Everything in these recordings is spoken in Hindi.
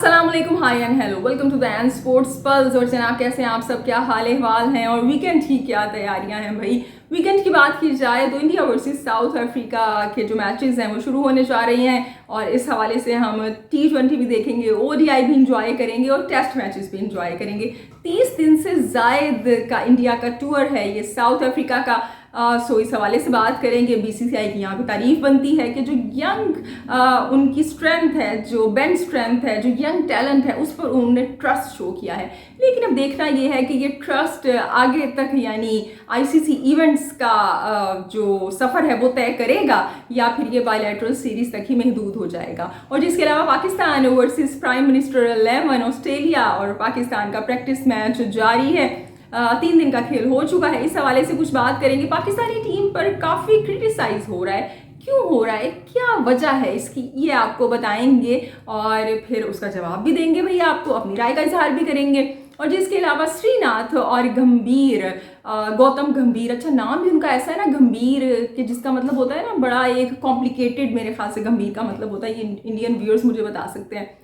अस्सलामुअलैकुम, hi and hello, welcome to the and sports pulse. और जनाब कैसे हैं आप सब, क्या हाल अहवाल हैं और वीकेंड की क्या तैयारियां हैं भाई। वीकेंड की बात की जाए तो इंडिया वर्सेस साउथ अफ्रीका के जो मैचेस हैं वो शुरू होने जा रही हैं और इस हवाले से हम T20 भी देखेंगे, ODI भी इंजॉय करेंगे और टेस्ट मैचेस भी इंजॉय करेंगे। 30 दिन से जायद का इंडिया का टूर है ये साउथ अफ्रीका का। सो इस हवाले से बात करेंगे। BCCI की यहाँ पे तारीफ बनती है कि जो यंग उनकी स्ट्रेंथ है, जो बेंच स्ट्रेंथ है, जो यंग टैलेंट है, उस पर उन्होंने ट्रस्ट शो किया है। लेकिन अब देखना ये है कि ये ट्रस्ट आगे तक यानी ICC इवेंट्स का जो सफ़र है वो तय करेगा या फिर ये बायलैटरल सीरीज तक ही महदूद हो जाएगा। और जिसके अलावा Pakistan versus prime minister 11 Australia और पाकिस्तान का प्रैक्टिस मैच जारी है। 3 दिन का खेल हो चुका है। इस हवाले से कुछ बात करेंगे। पाकिस्तानी टीम पर काफ़ी क्रिटिसाइज हो रहा है, क्यों हो रहा है, क्या वजह है इसकी, ये आपको बताएंगे और फिर उसका जवाब भी देंगे भैया, आपको अपनी राय का इजहार भी करेंगे। और जिसके अलावा श्रीनाथ और गंभीर, गौतम गंभीर, अच्छा नाम भी उनका ऐसा है ना गंभीर, कि जिसका मतलब होता है ना बड़ा एक कॉम्प्लिकेटेड, मेरे ख्याल से गंभीर का मतलब होता है, ये इंडियन व्यूअर्स मुझे बता सकते हैं।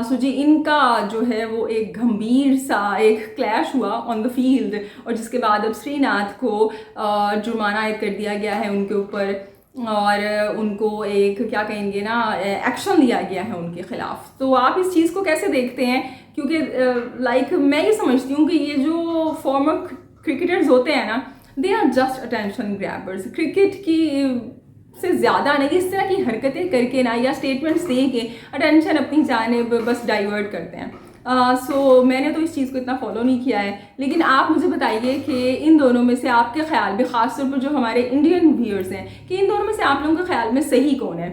सो जी इनका जो है वो एक गंभीर सा एक क्लैश हुआ ऑन द फील्ड और जिसके बाद अब श्रीनाथ को जुर्माना आयद कर दिया गया है उनके ऊपर और उनको एक क्या कहेंगे ना एक्शन लिया गया है उनके खिलाफ। तो आप इस चीज़ को कैसे देखते हैं? क्योंकि लाइक मैं ये समझती हूँ कि ये जो फॉर्मर क्रिकेटर्स होते हैं ना, they are just attention grabbers. Cricket की से ज़्यादा नहीं, इस तरह की हरकतें करके ना या स्टेटमेंट्स दे के अटेंशन अपनी जानिब बस डाइवर्ट करते हैं। सो मैंने तो इस चीज़ को इतना फॉलो नहीं किया है। लेकिन आप मुझे बताइए कि इन दोनों में से आपके ख्याल में, ख़ासतौर पर जो हमारे इंडियन व्यूअर्स हैं, कि इन दोनों में से आप लोगों के ख्याल में सही कौन है?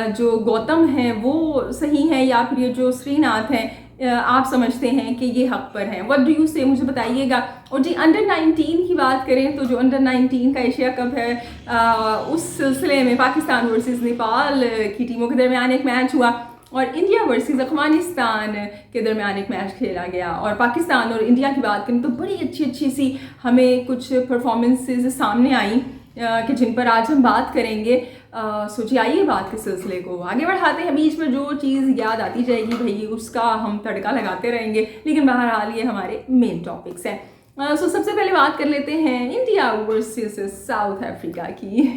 जो गौतम है वो सही है या फिर ये जो श्रीनाथ हैं आप समझते हैं कि ये हक पर हैं? व्हाट डू यू से, मुझे बताइएगा। और जी अंडर 19 की बात करें तो जो अंडर 19 का एशिया कप है उस सिलसिले में पाकिस्तान वर्सेस नेपाल की टीमों के दरमियान एक मैच हुआ और इंडिया वर्सेस अफगानिस्तान के दरमियान एक मैच खेला गया। और पाकिस्तान और इंडिया की बात करें तो बड़ी अच्छी सी हमें कुछ परफॉर्मेंसेज सामने आई कि जिन पर आज हम बात करेंगे। सोचिए, आइए बात के सिलसिले को आगे बढ़ाते हैं। बीच में जो चीज़ याद आती जाएगी भाई उसका हम तड़का लगाते रहेंगे, लेकिन बहरहाल ये हमारे मेन टॉपिक्स हैं। सबसे पहले बात कर लेते हैं इंडिया वर्सेस साउथ अफ्रीका की।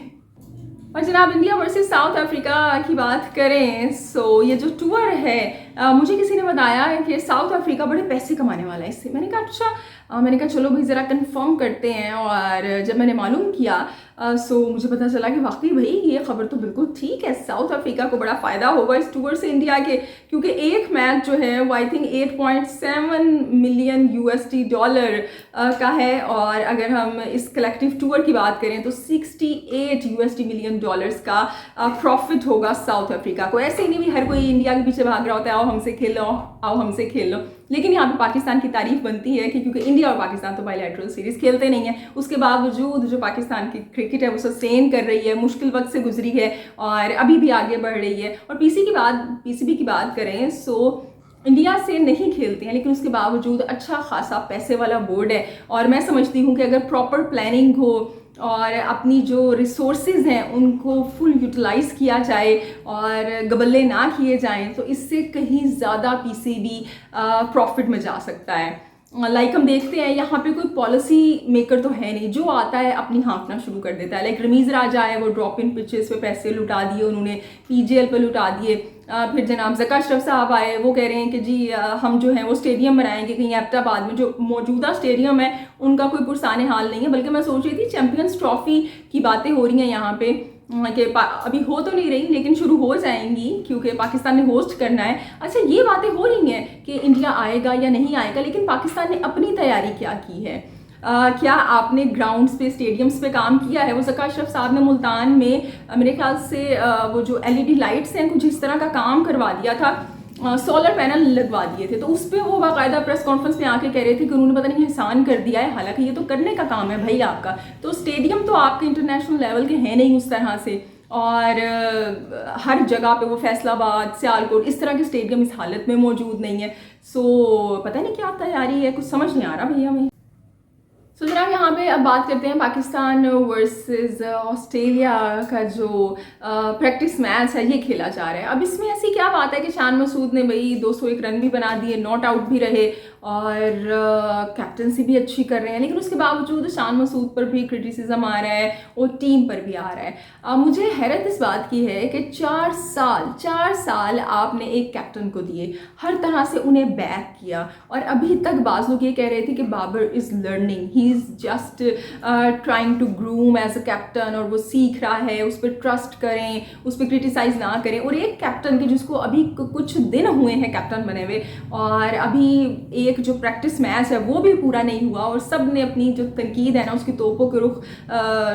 और जनाब इंडिया वर्सेस साउथ अफ्रीका की बात करें सो ये जो टूर है मुझे किसी ने बताया है कि साउथ अफ्रीका बड़े पैसे कमाने वाला है इससे। मैंने कहा अच्छा, मैंने कहा चलो भाई ज़रा कंफर्म करते हैं। और जब मैंने मालूम किया सो मुझे पता चला कि वाकई भाई ये खबर तो बिल्कुल ठीक है। साउथ अफ्रीका को बड़ा फ़ायदा होगा इस टूर से इंडिया के, क्योंकि एक मैच जो है वो आई थिंक 8.7 मिलियन USD का है। और अगर हम इस कलेक्टिव टूर की बात करें तो 68 मिलियन USD का प्रॉफिट होगा साउथ अफ्रीका को। ऐसे ही नहीं भी हर कोई इंडिया के पीछे भाग रहा होता है, आओ हमसे खेल लो, आओ हमसे खेल लो। लेकिन यहाँ पे पाकिस्तान की तारीफ बनती है कि क्योंकि इंडिया और पाकिस्तान तो बायलैटरल सीरीज खेलते नहीं है, उसके बावजूद जो पाकिस्तान की क्रिकेट है वो सस्टेन कर रही है, मुश्किल वक्त से गुजरी है और अभी भी आगे बढ़ रही है। और PCB की बात करें सो इंडिया से नहीं खेलते हैं लेकिन उसके बावजूद अच्छा खासा पैसे वाला बोर्ड है। और मैं समझती हूँ कि अगर प्रॉपर प्लानिंग हो और अपनी जो रिसोर्सेज हैं उनको फुल यूटिलाइज़ किया जाए और गबल्ले ना किए जाएं तो इससे कहीं ज़्यादा PCB प्रॉफिट में जा सकता है। लाइक हम देखते हैं यहाँ पे कोई पॉलिसी मेकर तो है नहीं, जो आता है अपनी हाँकना शुरू कर देता है। लाइक रमीज़ राजा है, वो ड्रॉप इन पिचेस पे पैसे लुटा दिए उन्होंने, PGL पे लुटा दिए। फिर जनाब ज़का अशरफ साहब आए, वो कह रहे हैं कि जी हम जो है वो स्टेडियम बनाएंगे कहीं एबटाबाद में। जो मौजूदा स्टेडियम है उनका कोई पुरसाने हाल नहीं है, बल्कि मैं सोच रही थी चैम्पियंस ट्रॉफी की बातें हो रही हैं यहाँ पे कि अभी हो तो नहीं रही लेकिन शुरू हो जाएंगी क्योंकि पाकिस्तान ने होस्ट करना है। अच्छा, ये बातें हो रही हैं कि इंडिया आएगा या नहीं आएगा, लेकिन पाकिस्तान ने अपनी तैयारी क्या की है? क्या आपने ग्राउंड्स पे, स्टेडियम्स पे काम किया है? वो ज़का अशरफ साहब ने मुल्तान में मेरे ख्याल से वो जो LED लाइट्स हैं कुछ इस तरह का काम करवा दिया था, सोलर पैनल लगवा दिए थे। तो उस पर वो बाकायदा प्रेस कॉन्फ्रेंस में आके कह रहे थे कि उन्होंने पता नहीं एहसान कर दिया है, हालांकि ये तो करने का काम है भाई आपका। तो स्टेडियम तो आपके इंटरनेशनल लेवल के हैं नहीं उस तरह से, और हर जगह पे वो फैसलाबाद, सियालकोट, इस तरह के स्टेडियम इस हालत में मौजूद नहीं है। सो पता नहीं क्या तैयारी है, कुछ समझ नहीं आ रहा भैया हमें। सो जनाब यहाँ पे अब बात करते हैं पाकिस्तान वर्सेस ऑस्ट्रेलिया का जो प्रैक्टिस मैच है ये खेला जा रहा है। अब इसमें ऐसी क्या बात है कि शान मसूद ने भाई 201 रन भी बना दिए, नॉट आउट भी रहे और कैप्टनसी भी अच्छी कर रहे हैं, लेकिन उसके बावजूद शान मसूद पर भी क्रिटिसिज्म आ रहा है और टीम पर भी आ रहा है। मुझे हैरत इस बात की है कि 4 साल आपने एक कैप्टन को दिए, हर तरह से उन्हें बैक किया और अभी तक बाज़ लोग ये कह रहे थे कि Babar is learning, he is just trying to groom as a captain और वो सीख रहा है, उस पर ट्रस्ट करें, उस पर क्रिटिसाइज़ ना करें। और एक कैप्टन के जिसको अभी कुछ दिन हुए हैं कैप्टन बने हुए और अभी एक जो प्रैक्टिस मैच है वो भी पूरा नहीं हुआ और सब ने अपनी जो तनकीद है ना उसकी तोपों के रुख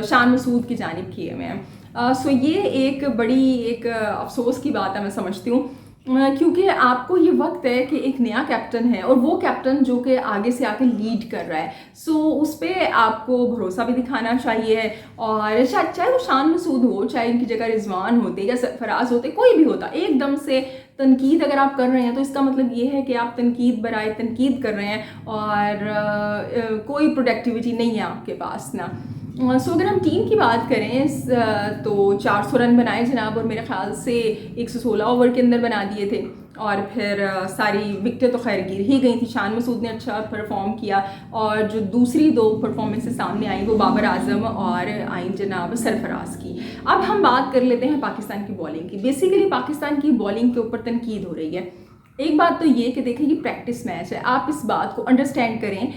शान मसूद की जानिब किए हुए हैं। सो ये एक बड़ी एक अफसोस की बात है, मैं समझती हूँ, क्योंकि आपको ये वक्त है कि एक नया कैप्टन है और वो कैप्टन जो कि आगे से आके लीड कर रहा है, सो उस पर आपको भरोसा भी दिखाना चाहिए। और चाहे वो शान मसूद हो, चाहे इनकी जगह रिजवान होते या सरफराज होते, कोई भी होता, एकदम से तनकीद अगर आप कर रहे हैं तो इसका मतलब ये है कि आप तनकीद बराए तनकीद कर रहे हैं और कोई प्रोडक्टिविटी नहीं है आपके पास ना। सो अगर हम टीम की बात करें तो 400 रन बनाए जनाब और मेरे ख्याल से 116 ओवर के अंदर बना दिए थे और फिर सारी विकेटें तो खैर गिर ही गई थी। शान मसूद ने अच्छा परफॉर्म किया और जो दूसरी 2 परफॉर्मेंसेस सामने आई वो बाबर आजम और आई जनाब सरफराज की। अब हम बात कर लेते हैं पाकिस्तान की बॉलिंग की। बेसिकली पाकिस्तान की बॉलिंग के ऊपर तनकीद हो रही है। एक बात तो ये कि देखिए, ये प्रैक्टिस मैच है, आप इस बात को अंडरस्टैंड करें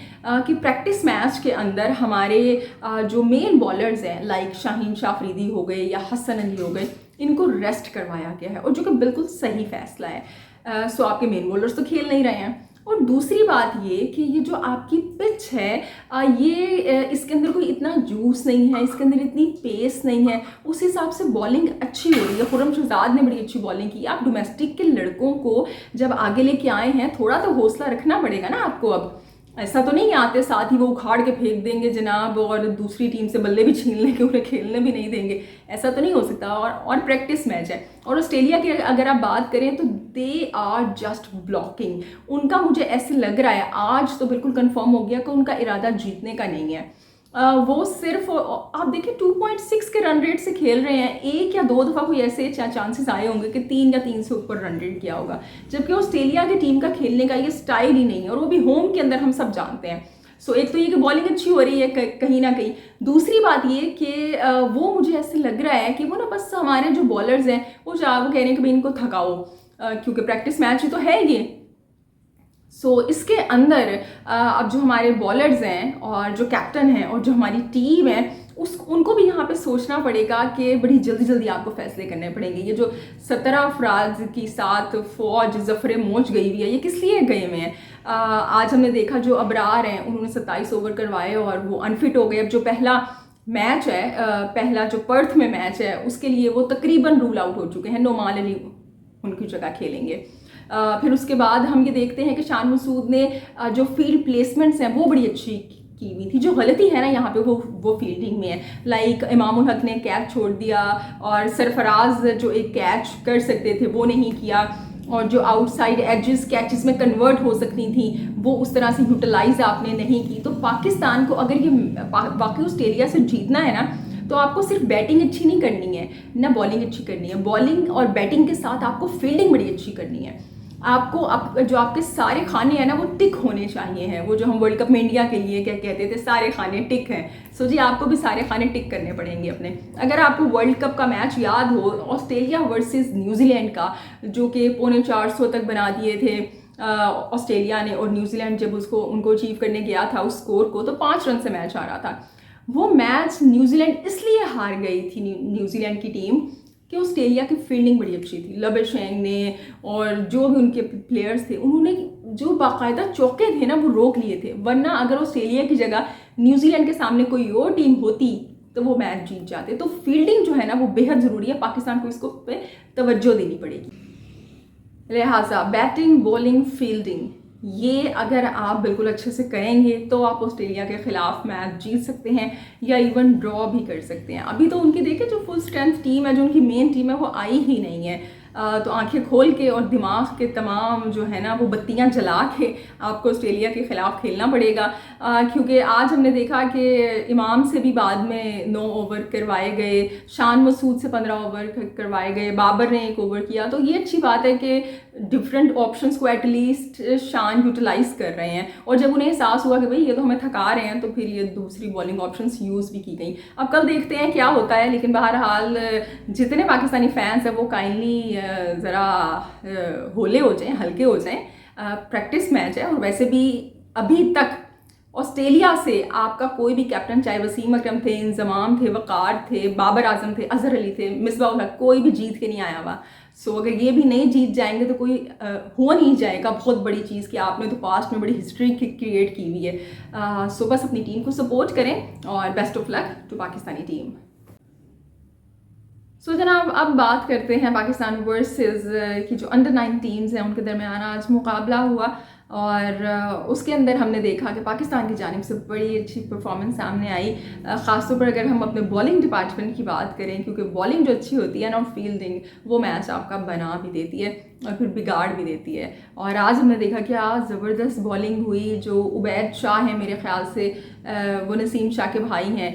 कि प्रैक्टिस मैच के अंदर हमारे जो मेन बॉलर्स हैं लाइक शाहीन शाह अफरीदी हो गए या हसन अली हो गए, इनको रेस्ट करवाया गया है और जो कि बिल्कुल सही फैसला है। सो आपके मेन बॉलर्स तो खेल नहीं रहे हैं। और दूसरी बात ये कि ये जो आपकी पिच है ये इसके अंदर कोई इतना जूस नहीं है, इसके अंदर इतनी पेस नहीं है, उस हिसाब से बॉलिंग अच्छी हो रही है। खुर्रम शहजाद ने बड़ी अच्छी बॉलिंग की। आप डोमेस्टिक के लड़कों को जब आगे लेके आए हैं थोड़ा तो हौसला रखना पड़ेगा ना आपको। अब ऐसा तो नहीं आते साथ ही वो उखाड़ के फेंक देंगे जनाब और दूसरी टीम से बल्ले भी छीन लेंगे, उन्हें खेलने भी नहीं देंगे, ऐसा तो नहीं हो सकता। और प्रैक्टिस मैच है। और ऑस्ट्रेलिया की अगर आप बात करें तो दे आर जस्ट ब्लॉकिंग। उनका मुझे ऐसे लग रहा है, आज तो बिल्कुल कंफर्म हो गया कि उनका इरादा जीतने का नहीं है। वो सिर्फ आप देखिए 2.6 के रन रेट से खेल रहे हैं। 1 या 2 दफ़ा कोई ऐसे चांसेस आए होंगे कि 3 या 3 से ऊपर रन रेट किया होगा, जबकि ऑस्ट्रेलिया की टीम का खेलने का ये स्टाइल ही नहीं है और वो भी होम के अंदर, हम सब जानते हैं। सो एक तो ये कि बॉलिंग अच्छी हो रही है कहीं ना कहीं। दूसरी बात ये कि वो मुझे ऐसे लग रहा है कि वो ना बस हमारे जो बॉलर्स हैं वो कह रहे हैं कि भाई इनको थकाओ, क्योंकि प्रैक्टिस मैच ही तो है ये। सो इसके अंदर अब जो हमारे बॉलर्स हैं और जो कैप्टन हैं और जो हमारी टीम है उनको भी यहाँ पे सोचना पड़ेगा कि बड़ी जल्दी जल्दी आपको फैसले करने पड़ेंगे। ये जो 17 अफराज की साथ फौज जफरे मोच गई हुई है, ये किस लिए गए हुए हैं? आज हमने देखा जो अबरार हैं उन्होंने 27 ओवर करवाए और वो अनफिट हो गए। अब जो पहला मैच है, पहला जो पर्थ में मैच है, उसके लिए वो तकरीबन रूल आउट हो चुके हैं। नोमान अली उनकी जगह खेलेंगे। फिर उसके बाद हम ये देखते हैं कि शान मसूद ने जो फील्ड प्लेसमेंट्स हैं वो बड़ी अच्छी की हुई थी। जो गलती है ना यहाँ पे वो फील्डिंग में है। लाइक इमामुल हक ने कैच छोड़ दिया और सरफराज जो एक कैच कर सकते थे वो नहीं किया, और जो आउटसाइड एजेस कैचेस में कन्वर्ट हो सकती थी वो उस तरह से यूटिलाइज आपने नहीं की। तो पाकिस्तान को अगर ये बाकी ऑस्ट्रेलिया से जीतना है ना, तो आपको सिर्फ बैटिंग अच्छी नहीं करनी है ना बॉलिंग अच्छी करनी है। बॉलिंग और बैटिंग के साथ आपको फील्डिंग बड़ी अच्छी करनी है। आपको जो आपके सारे खाने हैं ना वो टिक होने चाहिए हैं। वो जो हम वर्ल्ड कप में इंडिया के लिए क्या कहते थे, सारे खाने टिक हैं। सो जी आपको भी सारे खाने टिक करने पड़ेंगे अपने। अगर आपको वर्ल्ड कप का मैच याद हो, ऑस्ट्रेलिया वर्सेस न्यूजीलैंड का, जो कि 450 तक बना दिए थे ऑस्ट्रेलिया ने, और न्यूजीलैंड जब उनको अचीव करने गया था उस स्कोर को, तो 5 रन से मैच आ रहा था। वो मैच न्यूजीलैंड इसलिए हार गई थी, न्यूजीलैंड की टीम, कि ऑस्ट्रेलिया की फील्डिंग बड़ी अच्छी थी। लबेशेंग ने और जो भी उनके प्लेयर्स थे उन्होंने जो बाकायदा चौके थे ना वो रोक लिए थे। वरना अगर ऑस्ट्रेलिया की जगह न्यूजीलैंड के सामने कोई और टीम होती तो वो मैच जीत जाते। तो फील्डिंग जो है ना वो बेहद ज़रूरी है। पाकिस्तान को इसको पे तवज्जो देनी पड़ेगी। लिहाजा बैटिंग, बॉलिंग, फील्डिंग, ये अगर आप बिल्कुल अच्छे से करेंगे तो आप ऑस्ट्रेलिया के ख़िलाफ़ मैच जीत सकते हैं या इवन ड्रॉ भी कर सकते हैं। अभी तो उनकी देखिए जो फुल स्ट्रेंथ टीम है, जो उनकी मेन टीम है, वो आई ही नहीं है। तो आंखें खोल के और दिमाग के तमाम जो है ना वो बत्तियां जला के आपको ऑस्ट्रेलिया के ख़िलाफ़ खेलना पड़ेगा, क्योंकि आज हमने देखा कि इमाम से भी बाद में 9 ओवर करवाए गए, शान मसूद से 15 ओवर करवाए गए, बाबर ने 1 ओवर किया। तो ये अच्छी बात है कि डिफरेंट ऑप्शंस को एटलीस्ट शान यूटिलाइज़ कर रहे हैं, और जब उन्हें एहसास हुआ कि भाई ये तो हमें थका रहे हैं, तो फिर ये दूसरी बॉलिंग ऑप्शंस यूज़ भी की गई। अब कल देखते हैं क्या होता है, लेकिन बहरहाल जितने पाकिस्तानी फैंस हैं वो काइंडली ज़रा होले हो जाएं, हल्के हो जाएं। प्रैक्टिस मैच है, और वैसे भी अभी तक ऑस्ट्रेलिया से आपका कोई भी कैप्टन, चाहे वसीम अकरम थे, इंजमाम थे, वकार थे, बाबर आजम थे, अजहर अली थे, मिसबाह उल हक, कोई भी जीत के नहीं आया हुआ। सो अगर ये भी नहीं जीत जाएंगे तो कोई हो नहीं जाएगा बहुत बड़ी चीज़ कि आपने तो पास्ट में बड़ी हिस्ट्री क्रिएट की हुई है। सो बस अपनी टीम को सपोर्ट करें और best of luck to Pakistani team. So जनाब, अब बात करते हैं पाकिस्तान वर्सेस की जो अंडर 9 टीम्स हैं उनके दरमियान आज मुकाबला हुआ, और उसके अंदर हमने देखा कि पाकिस्तान की जानिब से बड़ी अच्छी परफॉर्मेंस सामने आई। ख़ासतौर पर अगर हम अपने बॉलिंग डिपार्टमेंट की बात करें, क्योंकि बॉलिंग जो अच्छी होती है ना, फील्डिंग वो मैच आपका बना भी देती है और फिर बिगाड़ भी देती है। और आज हमने देखा कि आज ज़बरदस्त बॉलिंग हुई। जो उबैद शाह हैं, मेरे ख्याल से वो नसीम शाह के भाई हैं,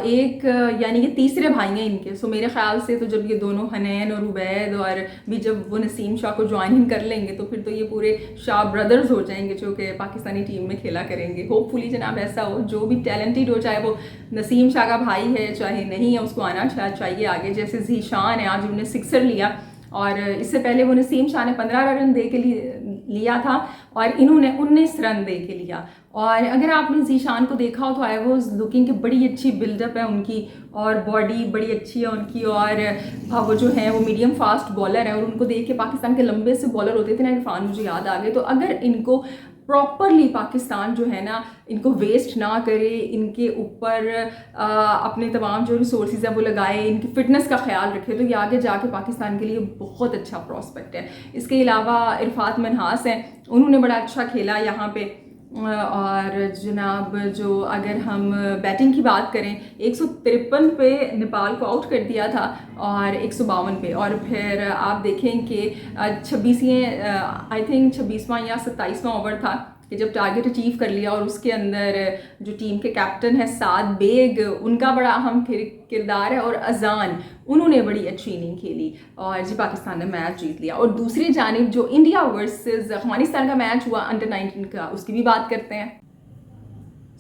एक यानी कि तीसरे भाई हैं इनके। सो मेरे ख्याल से तो जब ये दोनों हनैन और उबैद और भी जब वो नसीम शाह को ज्वाइन कर लेंगे तो फिर तो ये पूरे शाह ब्रदर्स हो जाएंगे जो कि पाकिस्तानी टीम में खेला करेंगे। होपफुली जनाब ऐसा हो, जो भी टैलेंटेड हो, चाहे वो नसीम शाह का भाई है चाहे नहीं है, उसको आना चाहिए आगे। जैसे जीशान है, आज उन्होंने 6 लिया, और इससे पहले वो नसीम शाह ने 15 रन दे के लिया था और इन्होंने 19 रन दे के लिया। और अगर आपने जीशान को देखा हो तो आई वॉज लुकिंग कि बड़ी अच्छी बिल्डअप है उनकी, और बॉडी बड़ी अच्छी है उनकी, और वो जो है वो मीडियम फास्ट बॉलर है। और उनको देख के पाकिस्तान के लंबे से बॉलर होते थे ना, इरफान, मुझे याद आ गए। तो अगर इनको प्रॉपरली पाकिस्तान जो है ना इनको वेस्ट ना करे, इनके ऊपर अपने तमाम जो रिसोर्सेज है वो लगाए, इनकी फ़िटनेस का ख्याल रखे, तो ये आगे जाके पाकिस्तान के लिए बहुत अच्छा प्रॉस्पेक्ट है। इसके अलावा इरफात मनहास हैं, उन्होंने बड़ा अच्छा खेला यहाँ पे। और जनाब जो अगर हम बैटिंग की बात करें, 153 पे नेपाल को आउट कर दिया था और 152 पे, और फिर आप देखें कि 26वां या 27वां ओवर था कि जब टारगेट अचीव कर लिया, और उसके अंदर जो टीम के कैप्टन है साद बेग, उनका बड़ा अहम किरदार है, और अजान, उन्होंने बड़ी अच्छी इनिंग खेली और जी पाकिस्तान ने मैच जीत लिया। और दूसरी जानिब जो इंडिया वर्सेस अफगानिस्तान का मैच हुआ अंडर 19 का, उसकी भी बात करते हैं।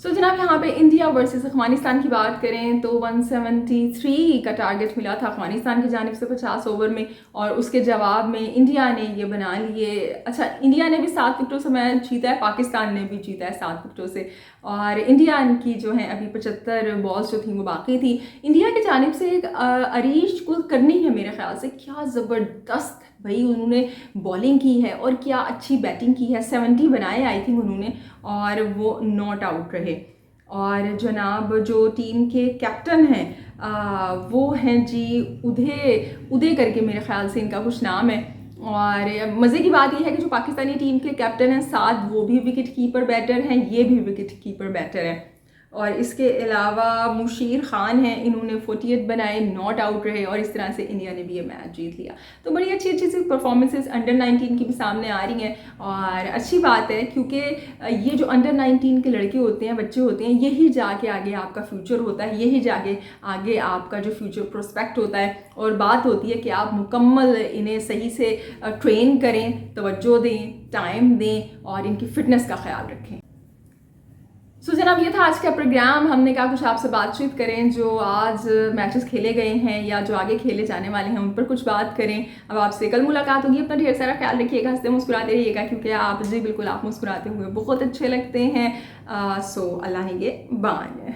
सो जनाब, यहाँ पे इंडिया वर्सेस अफगानिस्तान की बात करें तो 173 का टारगेट मिला था अफगानिस्तान की जानिब से 50 ओवर में, और उसके जवाब में इंडिया ने ये बना लिए। अच्छा, इंडिया ने भी 7 विकेटों से मैच जीता है, पाकिस्तान ने भी जीता है 7 विकेटों से, और इंडिया की जो है अभी 75 बॉल्स जो थी वो बाकी थी। इंडिया की जानिब से एक अरीश को करनी है मेरे ख्याल से, क्या ज़बरदस्त भाई उन्होंने बॉलिंग की है और क्या अच्छी बैटिंग की है। 70 बनाए आई थिंक उन्होंने, और वो नॉट आउट रहे। और जनाब जो टीम के कैप्टन हैं वो हैं जी उदय करके, मेरे ख्याल से इनका कुछ नाम है। और मज़े की बात यह है कि जो पाकिस्तानी टीम के कैप्टन हैं साद, वो भी विकेट कीपर बैटर हैं, ये भी विकेट कीपर बैटर हैं। और इसके अलावा मुशीर खान हैं, इन्होंने 48 बनाए, नॉट आउट रहे, और इस तरह से इंडिया ने भी ये मैच जीत लिया। तो बड़ी अच्छी अच्छी सी परफॉर्मेंसेस अंडर 19 की भी सामने आ रही हैं, और अच्छी बात है क्योंकि ये जो अंडर 19 के लड़के होते हैं, बच्चे होते हैं, यही जाके आगे आपका फ्यूचर होता है, यही जाके आगे आपका जो फ्यूचर प्रोस्पेक्ट होता है। और बात होती है कि आप मुकम्मल इन्हें सही से ट्रेन करें, तवज्जो दें, टाइम दें, और इनकी फ़िटनेस का ख्याल रखें। सो जनाब, ये था आज का प्रोग्राम। हमने कहा कुछ आपसे बातचीत करें, जो आज मैचेस खेले गए हैं या जो आगे खेले जाने वाले हैं उन पर कुछ बात करें। अब आपसे कल मुलाकात होगी, अपना ढेर सारा ख्याल रखिएगा, हंसते मुस्कुराते रहिएगा, क्योंकि आप जी बिल्कुल आप मुस्कुराते हुए बहुत अच्छे लगते हैं। सो अल्लाह निगहबान।